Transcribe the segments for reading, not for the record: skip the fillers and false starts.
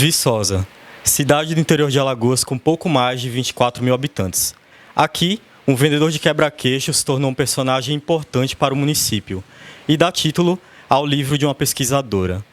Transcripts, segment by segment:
Viçosa, cidade do interior de Alagoas com pouco mais de 24 mil habitantes. Aqui, um vendedor de quebra-queixo se tornou um personagem importante para o município e dá título ao livro de uma pesquisadora.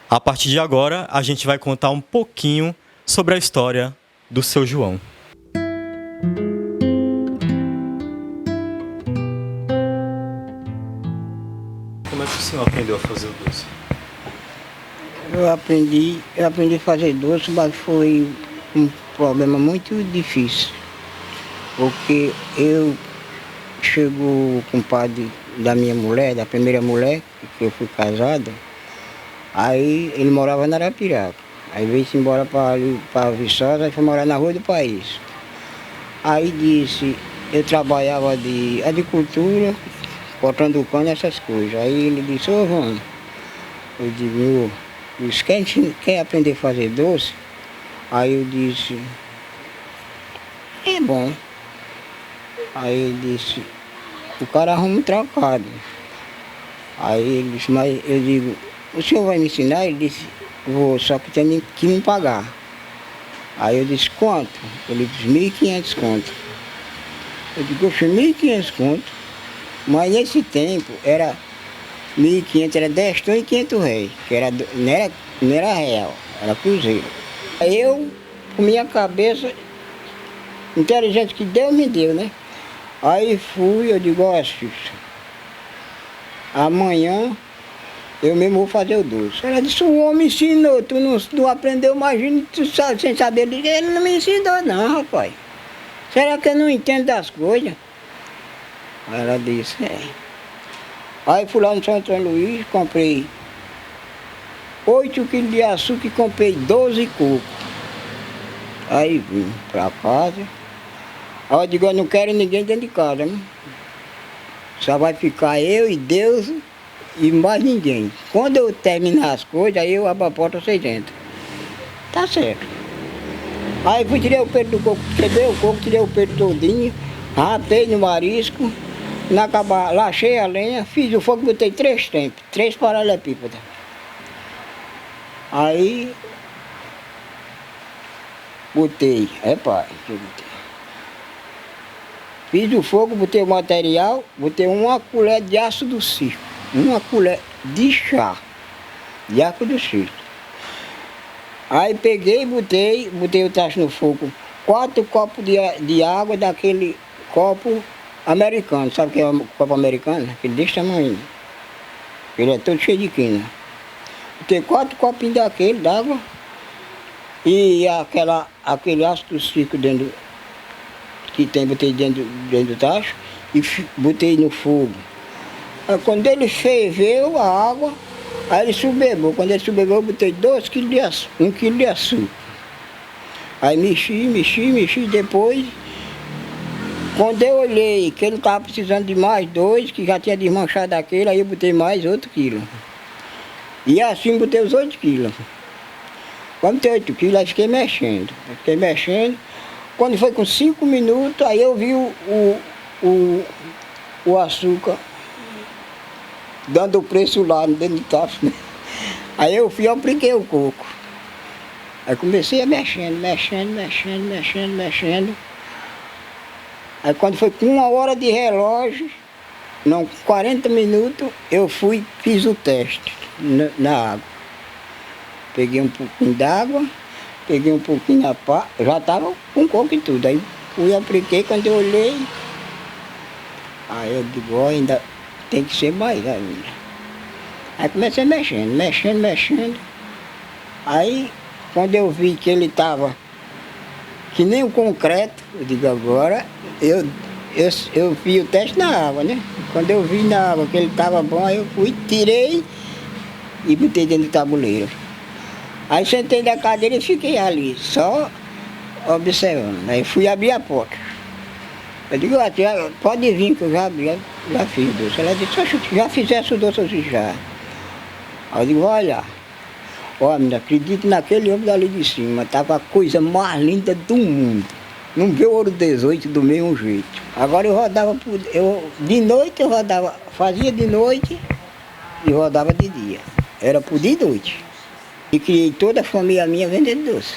A partir de agora, a gente vai contar um pouquinho sobre a história do Seu João. Como é que o senhor aprendeu a fazer o doce? Eu aprendi a fazer doce, mas foi um problema muito difícil. Porque chegou o compadre da minha mulher, da primeira mulher, que eu fui casada, aí ele morava na Arapiraca. Aí veio-se embora para Viçosa e foi morar na Rua do País. Aí disse, eu trabalhava de agricultura, cortando cana, essas coisas. Aí ele disse, ô João, eu digo, quer aprender a fazer doce? Aí eu disse, é bom. Aí ele disse, o cara arruma um trocado. Aí ele disse, mas eu digo, o senhor vai me ensinar? Ele disse, vou, só que tem que me pagar. Aí eu disse, quanto? Ele disse, 1.500 conto. Eu digo, 1.500 conto? Mas nesse tempo era 1.500, era 10 tons e 500 réis, que não era real, era cruzeiro. Aí eu, com minha cabeça, inteligente que Deus me deu, né? Aí fui, eu digo, ó, Cícero, amanhã eu mesmo vou fazer o doce. Ela disse, o homem ensinou, tu não aprendeu, imagina, tu sabe, sem saber. Ele não me ensinou não, rapaz. Será que eu não entendo das coisas? Aí ela disse, é. Aí fui lá no São Antônio Luís, comprei 8 quilos de açúcar e comprei 12 cocos. Aí vim pra casa. Aí eu digo, eu não quero ninguém dentro de casa, né? Só vai ficar eu e Deus e mais ninguém. Quando eu terminar as coisas, aí eu abro a porta, vocês entram. Tá certo. Aí fui, tirei o peito do coco, quebrei o coco, tirei o peito todinho, rapei no marisco, lachei a lenha, fiz o fogo, botei 3 tempos, 3 paralelepípedas. Aí botei, pai, que eu botei. Fiz o fogo, botei o material, botei uma colher de ácido cítrico, uma colher de chá de ácido cítrico. Aí peguei e botei o tacho no fogo, 4 copos de água daquele copo americano, sabe o que é o copo americano? Aquele desse tamanho. Ele é todo cheio de quina. Botei 4 copinhos daquele d'água e aquele ácido cítrico dentro que tem, botei dentro do tacho e botei no fogo. Aí quando ele ferveu a água, aí ele subebou. Quando ele subebou, eu botei 2 quilos de açúcar, 1 quilo de açúcar. Aí mexi, depois, quando eu olhei que ele estava precisando de mais 2, que já tinha desmanchado aquele, aí eu botei mais 8 quilos. E assim botei os 8 quilos. Quando botei 8 quilos, aí fiquei mexendo. Quando foi com 5 minutos, aí eu vi o açúcar dando o preço lá dentro do tacho, né? Aí eu fui e apliquei o coco. Aí comecei a mexendo. Aí quando foi com 1 hora de relógio, não, 40 minutos, eu fui, fiz o teste na água. Peguei um pouquinho d'água, peguei um pouquinho da pá, já estava com coco e tudo. Aí fui, apliquei, quando eu olhei, aí eu digo, ó, ainda tem que ser mais ainda. Aí comecei mexendo. Aí quando eu vi que ele estava que nem o concreto, eu digo, agora eu vi o teste na água, né? Quando eu vi na água que ele estava bom, aí eu fui, tirei e botei dentro do tabuleiro. Aí sentei na cadeira e fiquei ali, só observando. Aí fui abrir a porta. Eu digo, pode vir que eu já abri, já fiz o doce. Ela disse, já fizesse o doce assim já. Aí eu digo, olha, não acredito naquele homem dali de cima, estava a coisa mais linda do mundo. Não viu o Ouro 18 do mesmo jeito. Agora eu rodava, de noite eu rodava, fazia de noite e rodava de dia. Era por dia e noite. E criei toda a família minha vendendo doce.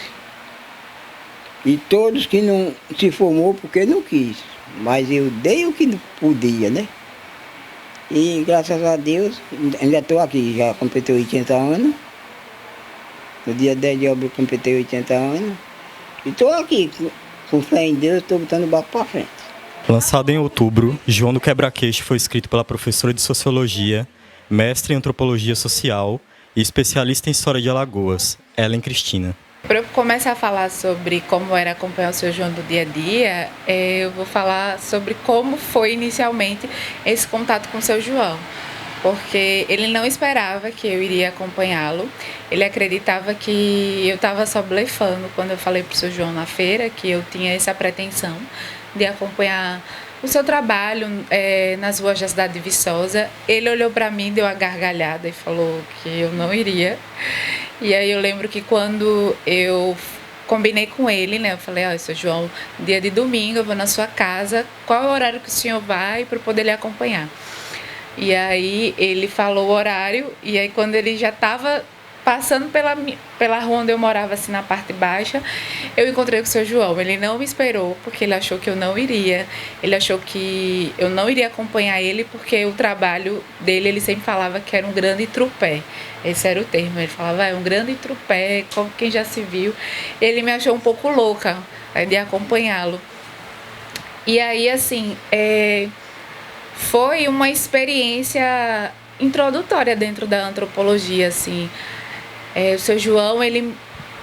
E todos que não se formou porque não quis. Mas eu dei o que podia, né? E graças a Deus, ainda estou aqui, já completei 80 anos. No dia 10 de abril completei 80 anos. E estou aqui, com fé em Deus, estou botando o barco para frente. Lançado em outubro, João do Quebra-Queixo foi escrito pela professora de Sociologia, mestre em Antropologia Social e especialista em História de Alagoas, Ellen Cristina. Para eu começar a falar sobre como era acompanhar o seu João do dia a dia, eu vou falar sobre como foi inicialmente esse contato com o seu João. Porque ele não esperava que eu iria acompanhá-lo, ele acreditava que eu estava só blefando quando eu falei para o seu João na feira que eu tinha essa pretensão de acompanhar o seu trabalho nas ruas da cidade de Viçosa. Ele olhou para mim, deu uma gargalhada e falou que eu não iria. E aí eu lembro que quando eu combinei com ele, né, eu falei, seu João, dia de domingo eu vou na sua casa, qual é o horário que o senhor vai para eu poder lhe acompanhar? E aí ele falou o horário, e aí quando ele já estava passando pela rua onde eu morava, assim, na parte baixa, eu encontrei com o seu João. Ele não me esperou, porque ele achou que eu não iria. Ele achou que eu não iria acompanhar ele, porque o trabalho dele, ele sempre falava que era um grande trupé. Esse era o termo. Ele falava, é um grande trupé, como quem já se viu. Ele me achou um pouco louca, de acompanhá-lo. E aí, assim, foi uma experiência introdutória dentro da antropologia, assim. O seu João,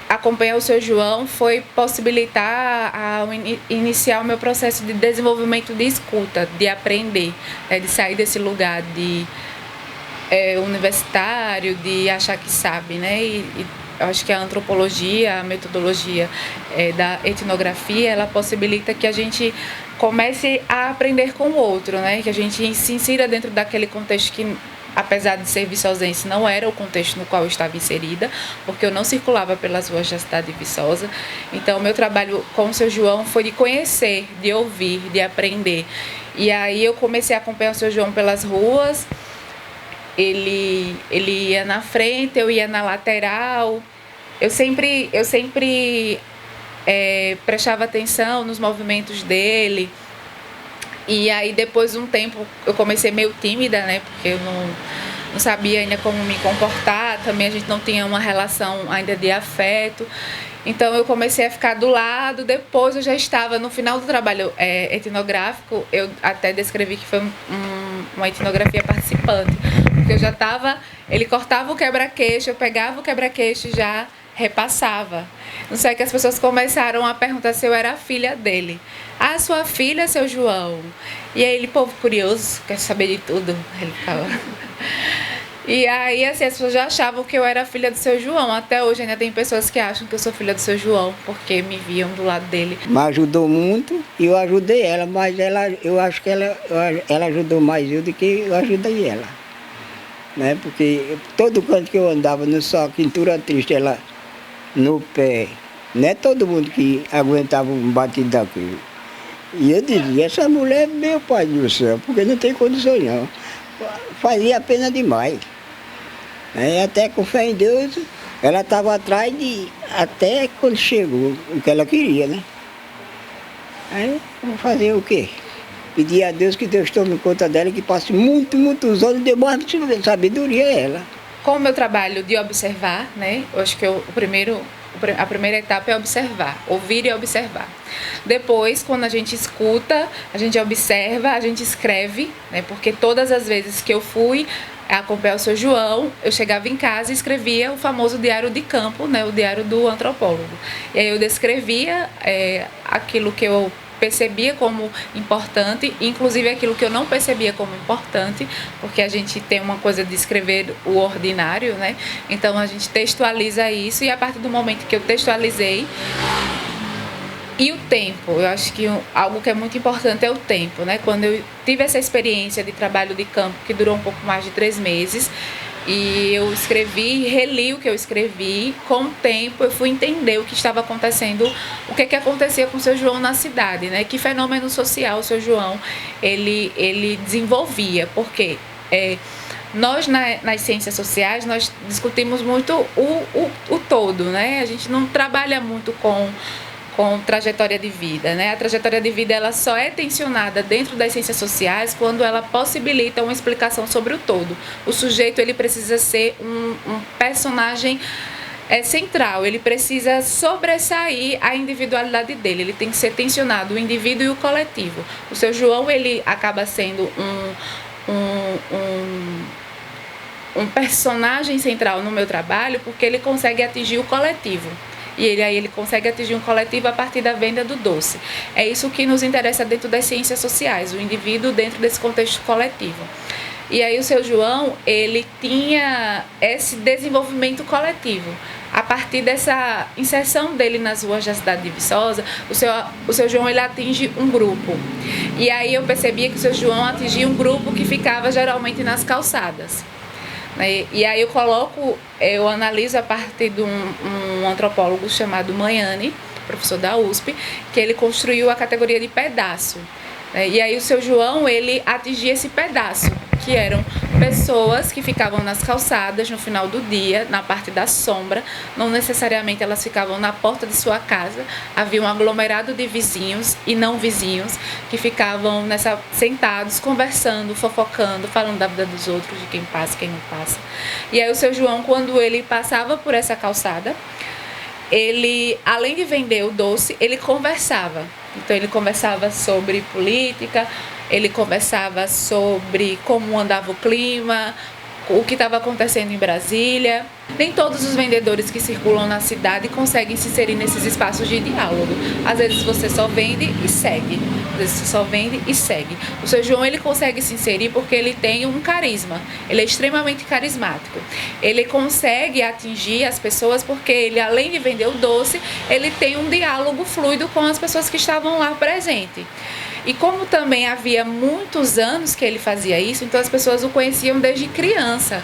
acompanhar o seu João foi possibilitar iniciar o meu processo de desenvolvimento de escuta, de aprender, de sair desse lugar de universitário, de achar que sabe, né? E eu acho que a antropologia, a metodologia da etnografia, ela possibilita que a gente comece a aprender com o outro, né? Que a gente se insira dentro daquele contexto que, apesar de ser viçosense, não era o contexto no qual eu estava inserida, porque eu não circulava pelas ruas da cidade de Viçosa. Então, o meu trabalho com o seu João foi de conhecer, de ouvir, de aprender. E aí eu comecei a acompanhar o seu João pelas ruas. Ele ia na frente, eu ia na lateral. Eu sempre prestava atenção nos movimentos dele. E aí, depois de um tempo, eu comecei meio tímida, né? Porque eu não sabia ainda como me comportar. Também a gente não tinha uma relação ainda de afeto. Então, eu comecei a ficar do lado. Depois, eu já estava no final do trabalho etnográfico. Eu até descrevi que foi uma etnografia participante. Porque eu já estava... Ele cortava o quebra-queixo, eu pegava o quebra-queixo e já repassava. Não sei, que as pessoas começaram a perguntar se eu era a filha dele. Sua filha, seu João? E aí ele, povo curioso, quer saber de tudo. Ele ficava... E aí, assim, as pessoas já achavam que eu era filha do seu João. Até hoje ainda tem pessoas que acham que eu sou filha do seu João, porque me viam do lado dele. Mas ajudou muito e eu ajudei ela, mas eu acho que ela ajudou mais eu do que eu ajudei ela. Né? Porque todo canto que eu andava, no sol, quintura triste, ela no pé. Não é todo mundo que aguentava um batido daquilo. E eu dizia, essa mulher, meu pai do céu, porque não tem condições não. Fazia a pena demais. Até com fé em Deus, ela estava atrás até quando chegou o que ela queria, né? Aí, vou fazer o quê? Pedir a Deus que Deus tome conta dela e que passe muitos anos, dê mais sabedoria a ela. Com o meu trabalho de observar, né? Eu acho que a primeira etapa é observar, ouvir e observar. Depois, quando a gente escuta, a gente observa, a gente escreve, né? Porque todas as vezes que eu fui acompanhar o seu João, eu chegava em casa e escrevia o famoso diário de campo, né? O diário do antropólogo. E aí eu descrevia aquilo que eu percebia como importante, inclusive aquilo que eu não percebia como importante, porque a gente tem uma coisa de escrever o ordinário, né? Então a gente textualiza isso, e a partir do momento que eu textualizei, e o tempo, eu acho que algo que é muito importante é o tempo, né? Quando eu tive essa experiência de trabalho de campo, que durou um pouco mais de 3 meses, e eu escrevi, reli o que eu escrevi. Com o tempo eu fui entender o que estava acontecendo, o que acontecia com o seu João na cidade, né? Que fenômeno social o seu João ele desenvolvia, porque Nós, nas ciências sociais, nós discutimos muito o todo, né? A gente não trabalha muito com trajetória de vida, né? A trajetória de vida ela só é tensionada dentro das ciências sociais quando ela possibilita uma explicação sobre o todo. O sujeito ele precisa ser um personagem central, ele precisa sobressair a individualidade dele, ele tem que ser tensionado o indivíduo e o coletivo. O seu João ele acaba sendo um personagem central no meu trabalho porque ele consegue atingir o coletivo. E ele consegue atingir um coletivo a partir da venda do doce. É isso que nos interessa dentro das ciências sociais, o indivíduo dentro desse contexto coletivo. E aí o seu João, ele tinha esse desenvolvimento coletivo. A partir dessa inserção dele nas ruas da cidade de Viçosa, o seu João ele atinge um grupo. E aí eu percebia que o seu João atingia um grupo que ficava geralmente nas calçadas. E aí eu analiso a partir de um antropólogo chamado Manhani, professor da USP, que ele construiu a categoria de pedaço. E aí o seu João, ele atingia esse pedaço, que eram pessoas que ficavam nas calçadas no final do dia, na parte da sombra, não necessariamente elas ficavam na porta de sua casa, havia um aglomerado de vizinhos e não vizinhos que ficavam sentados, conversando, fofocando, falando da vida dos outros, de quem passa, quem não passa. E aí o seu João, quando ele passava por essa calçada, ele, além de vender o doce, ele conversava. Então ele conversava sobre política, ele conversava sobre como andava o clima, o que estava acontecendo em Brasília. Nem todos os vendedores que circulam na cidade conseguem se inserir nesses espaços de diálogo. Às vezes você só vende e segue. Às vezes você só vende e segue. O seu João ele consegue se inserir porque ele tem um carisma. Ele é extremamente carismático. Ele consegue atingir as pessoas porque ele, além de vender o doce, ele tem um diálogo fluido com as pessoas que estavam lá presentes. E como também havia muitos anos que ele fazia isso, então as pessoas o conheciam desde criança.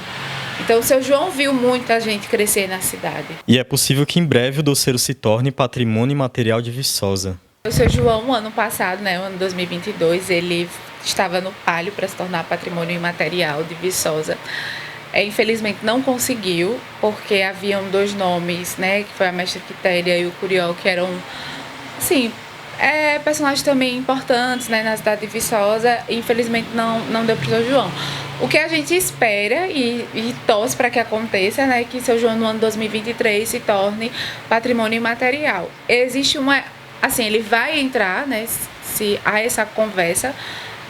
Então o seu João viu muita gente crescer na cidade. E é possível que em breve o doceiro se torne patrimônio imaterial de Viçosa. O seu João, ano passado, né, o ano 2022, ele estava no palio para se tornar patrimônio imaterial de Viçosa. Infelizmente não conseguiu, porque haviam dois nomes, né, que foi a Mestra Quitéria e o Curió, que eram, assim, personagens também importantes, né, na cidade de Viçosa. Infelizmente não deu para o seu João. O que a gente espera e torce para que aconteça, né, que seu João no ano 2023 se torne patrimônio imaterial. Existe ele vai entrar, né, se há essa conversa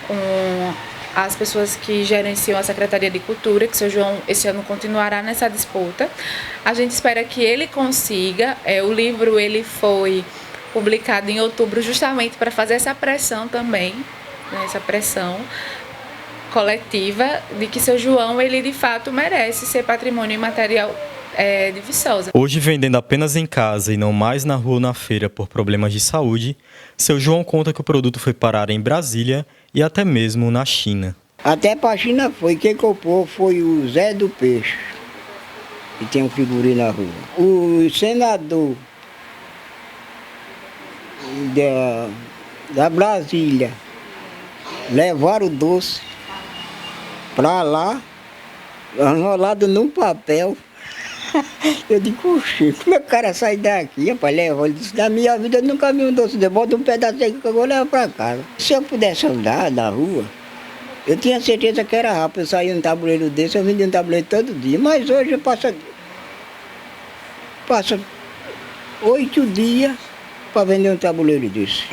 com as pessoas que gerenciam a Secretaria de Cultura, que seu João esse ano continuará nessa disputa. A gente espera que ele consiga. O livro ele foi publicado em outubro justamente para fazer essa pressão também, né, essa pressão coletiva de que seu João ele de fato merece ser patrimônio imaterial de Viçosa. Hoje, vendendo apenas em casa e não mais na rua ou na feira por problemas de saúde, seu João conta que o produto foi parar em Brasília e até mesmo na China. Até para a China foi. Quem comprou foi o Zé do Peixe, que tem um figurino na rua. O senador da Brasília levaram o doce para lá, enrolado num papel. Eu digo, oxe, como é que o cara sai daqui? Rapaz, leva. Ele disse, na minha vida eu nunca vi um doce de bota um pedacinho que eu vou levar para casa. Se eu pudesse andar na rua, eu tinha certeza que era rápido. Eu saía um tabuleiro desse, eu vendia um tabuleiro todo dia. Mas hoje eu passo 8 dias para vender um tabuleiro desse.